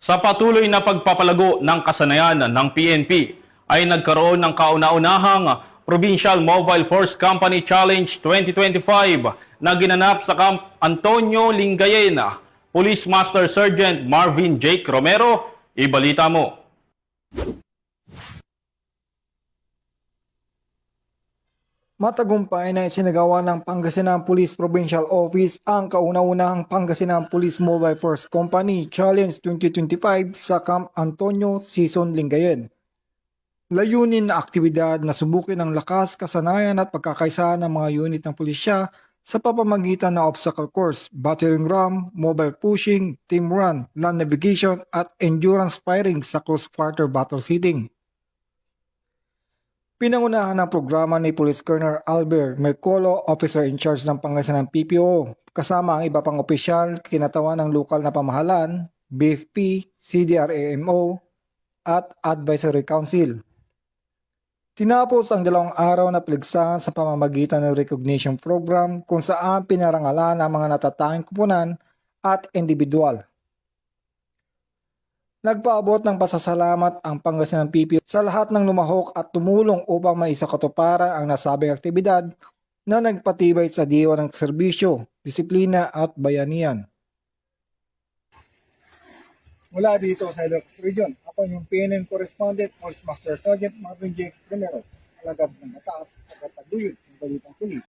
Sa patuloy na pagpapalago ng kasanayan ng PNP ay nagkaroon ng kauna-unahang Provincial Mobile Force Company Challenge 2025 na ginanap sa Camp Antonio Lingayen. Police Master Sergeant Marvin Jake Romero, ibalita mo. Matagumpay na isinagawa ng Pangasinan Police Provincial Office ang kauna-unahang Pangasinan Police Mobile Force Company Challenge 2025 sa Camp Antonio, Season Lingayen. Layunin na aktibidad na subukin ang lakas, kasanayan at pagkakaisa ng mga unit ng pulisya sa pamamagitan ng obstacle course, battering ram, mobile pushing, team run, land navigation at endurance firing sa close quarter battle seating. Pinangunahan ng programa ni Police Colonel Albert Mercolo, officer in charge ng Pangasinan PPO, kasama ang iba pang opisyal, kinatawan ng lokal na pamahalaan, BFP, CDRAMO, at Advisory Council. Tinapos ang 2 araw na paligsahan sa pamamagitan ng recognition program kung saan pinarangalan ang mga natatanging kupunan at individual. Nagpaabot ng pasasalamat ang Pangasinan PPO sa lahat ng lumahok at tumulong upang maisakatuparan ang nasabing aktibidad na nagpatibay sa diwa ng serbisyo, disiplina at bayanihan. Mula dito sa Ilocos Region, ako yung PNN Correspondent, Police Master Sergeant Marvin J. Romero, alagad ng batas, tagataguyod ng balitang pulis.